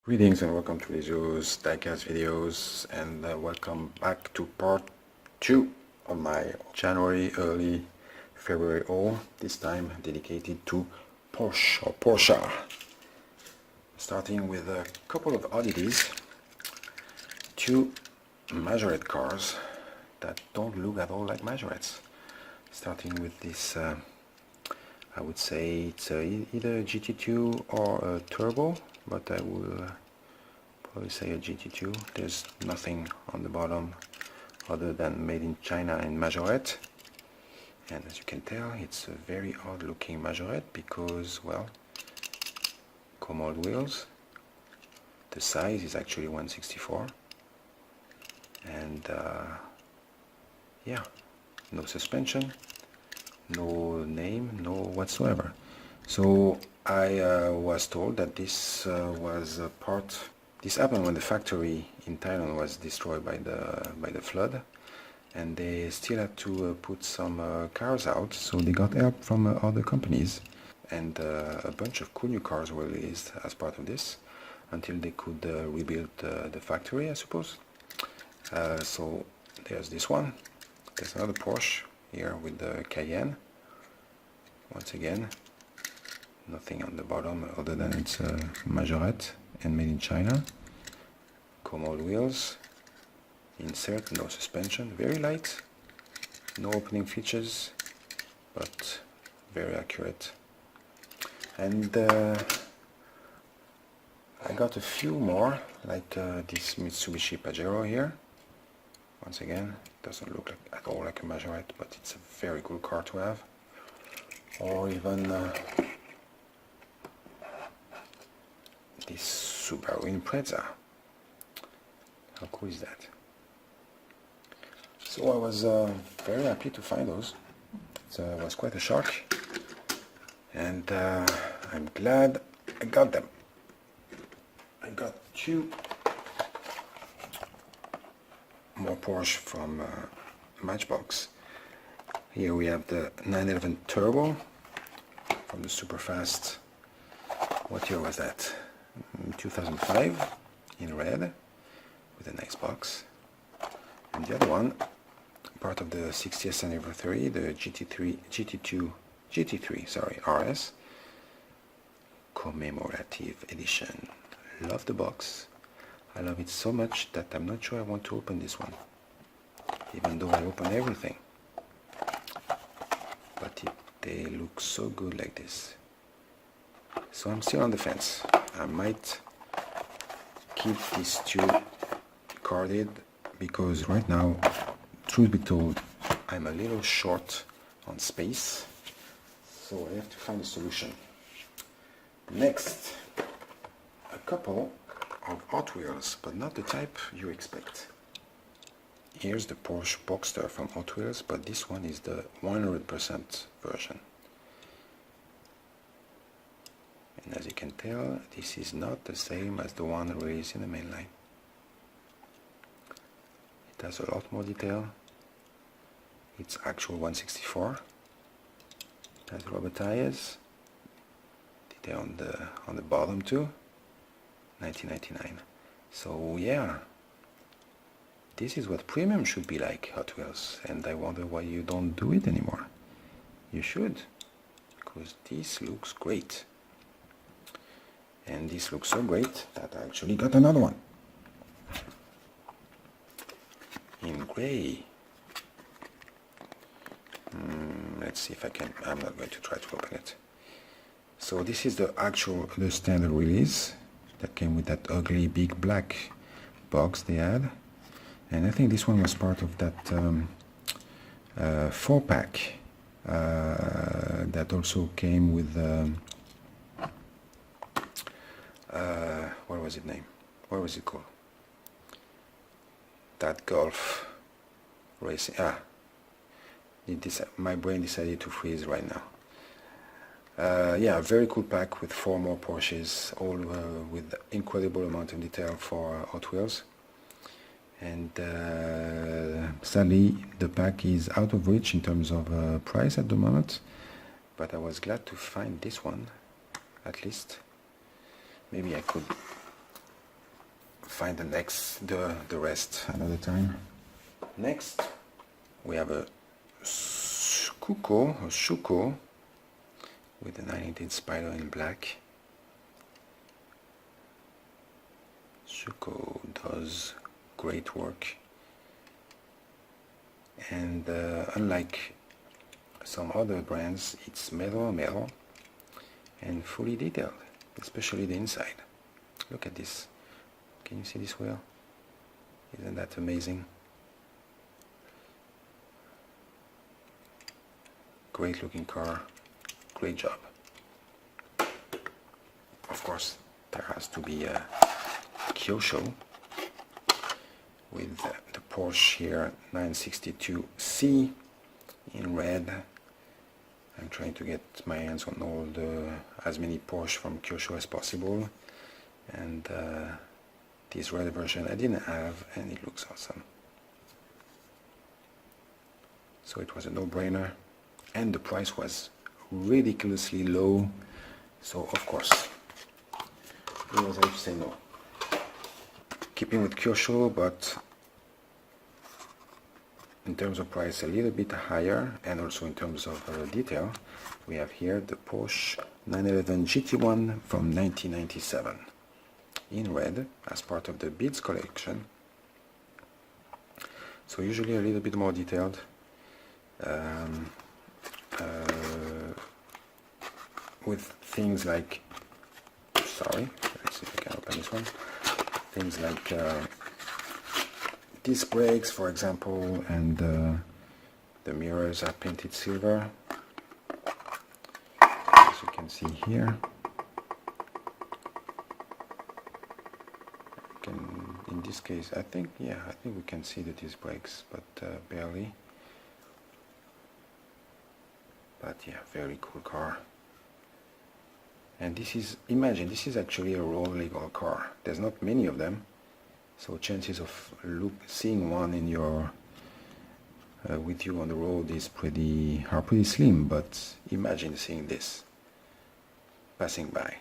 Greetings and welcome to Elisio's diecast videos, and welcome back to part 2 of my January early February haul, this time dedicated to Porsche. Starting with a couple of oddities, two majorette cars that don't look at all like majorettes. Starting with this, I would say it's either a GT2 or a turbo, but I will probably say a GT2. There's nothing on the bottom other than made in China and majorette, and as you can tell it's a very odd looking majorette because, well, commode wheels, the size is actually 164, and yeah, no suspension, no name, no whatsoever. So I was told that this was a part. This happened when the factory in Thailand was destroyed by the flood, and they still had to put some cars out. So they got help from other companies, and a bunch of cool new cars were released as part of this until they could rebuild the factory, I suppose. So there's this one. There's another Porsche here with the Cayenne. Once again, nothing on the bottom other than it's a majorette and made in China. Commode wheels, insert, no suspension, very light, no opening features, but very accurate. And I got a few more, like this Mitsubishi Pajero here. Once again, doesn't look like, at all like a majorette, but it's a very cool car to have. Or even this Subaru Impreza. How cool is that? So I was very happy to find those. It was quite a shock, and I'm glad I got them. I got two more Porsche from Matchbox. Here we have the 911 Turbo from the super fast. What year was that? 2005 in red with a nice box. And the other one, part of the 60th anniversary, the GT3 RS commemorative edition. Love the box. I love it so much that I'm not sure I want to open this one, even though I open everything. But they look so good like this. So I'm still on the fence. I might keep these two carded because right now, truth be told, I'm a little short on space. So I have to find a solution. Next, a couple of Hot Wheels, but not the type you expect. Here's the Porsche Boxster from Hot Wheels, but this one is the 100% version. And as you can tell, this is not the same as the one released in the main line. It has a lot more detail. It's actual 164. It has rubber tires. Detail on the bottom too. 1999. So yeah, this is what premium should be like, Hot Wheels, and I wonder why you don't do it anymore. You should, because this looks great. And this looks so great that I actually got another one in gray. Let's see if I can. I'm not going to try to open it. So this is the standard release that came with that ugly big black box they had, and I think this one was part of that 4-pack that also came with what was it named? What was it called? That golf racing. My brain decided to freeze right now. Yeah, very cool pack with 4 more Porsches, all with incredible amount of detail for Hot Wheels. And sadly, the pack is out of reach in terms of price at the moment, but I was glad to find this one, at least. Maybe I could find the rest another time. Next, we have a Zuko with the 918 Spider in black. Zuko does great work, and unlike some other brands, it's metal and fully detailed, especially the inside. Look at this. Can you see this wheel? Isn't that amazing? Great looking car, great job. Of course, there has to be a Kyosho with the Porsche here 962C in red. I'm trying to get my hands on as many Porsche from Kyosho as possible, and this red version I didn't have, and it looks awesome. So it was a no-brainer, and the price was ridiculously low, so of course I was able to say no. Keeping with Kyosho, but in terms of price a little bit higher, and also in terms of detail, we have here the Porsche 911 GT1 from 1997 in red as part of the Beads collection. So usually a little bit more detailed. With things like, sorry, let's see if I can open this one. Things like disc brakes, for example, and the mirrors are painted silver, as you can see here. In this case, I think we can see the disc brakes, but barely. But yeah, very cool car. And this is, imagine, this is actually a road legal car. There's not many of them, so chances of seeing one in your with you on the road are pretty slim. But imagine seeing this passing by.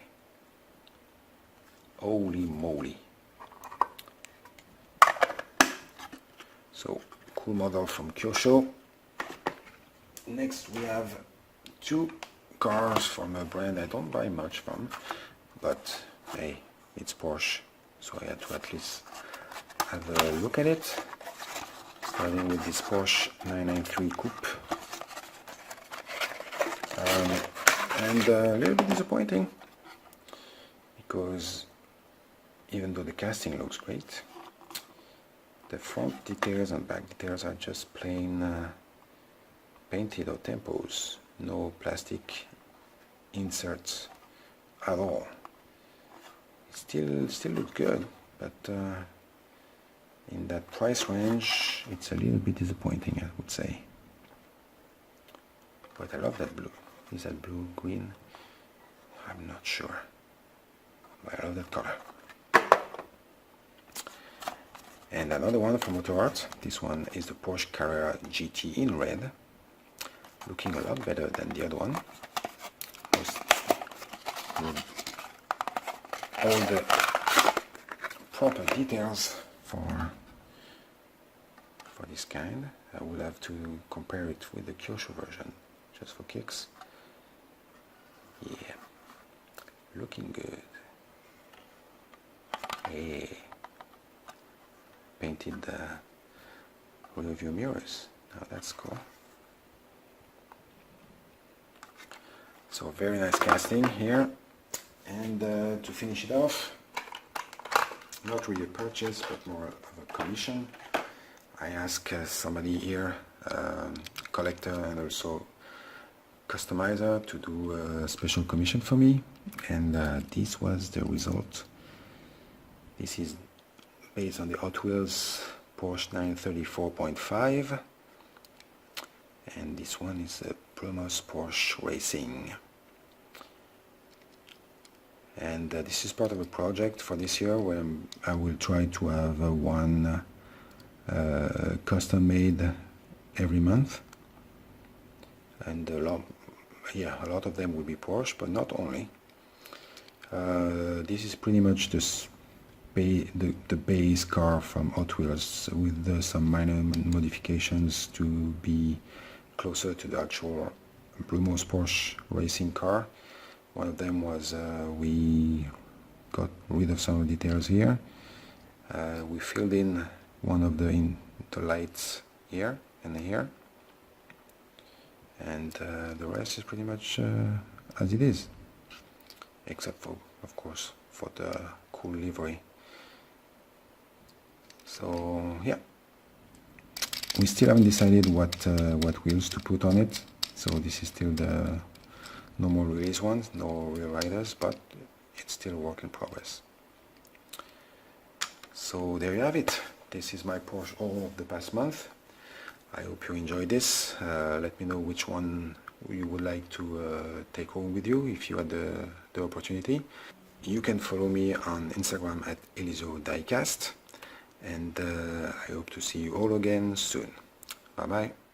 Holy moly! So cool model from Kyosho. Next we have two cars from a brand I don't buy much from, but hey, it's Porsche, so I had to at least have a look at it. Starting with this Porsche 993 Coupe, and a little bit disappointing, because even though the casting looks great, the front details and back details are just plain painted or tempos. No plastic inserts at all. It still looks good, but in that price range, it's a little bit disappointing, I would say. But I love that blue. Is that blue green? I'm not sure. But I love that color. And another one from Auto Art. This one is the Porsche Carrera GT in red. Looking a lot better than the other one. All the proper details for this kind. I will have to compare it with the Kyosho version, just for kicks. Yeah, looking good. Hey, painted the rear view mirrors. Now that's cool. So very nice casting here, and to finish it off, not really a purchase but more of a commission. I asked somebody here, collector and also customizer, to do a special commission for me, and this was the result. This is based on the Hot Wheels Porsche 934.5, and this one is a Promos Porsche Racing. And this is part of a project for this year where I will try to have one custom made every month, and a lot of them will be Porsche, but not only. This is pretty much the base car from Hot Wheels with some minor modifications to be closer to the actual Blumos Porsche racing car. One of them was we got rid of some of the details here. We filled in one of the lights here and here, and the rest is pretty much as it is, except for, of course, for the cool livery. So yeah, we still haven't decided what wheels to put on it. So this is still the normal release ones, no real riders, but it's still a work in progress. So there you have it. This is my Porsche haul of the past month. I hope you enjoyed this. Let me know which one you would like to take home with you if you had the opportunity. You can follow me on Instagram at Elisio diecast, and I hope to see you all again soon. Bye bye.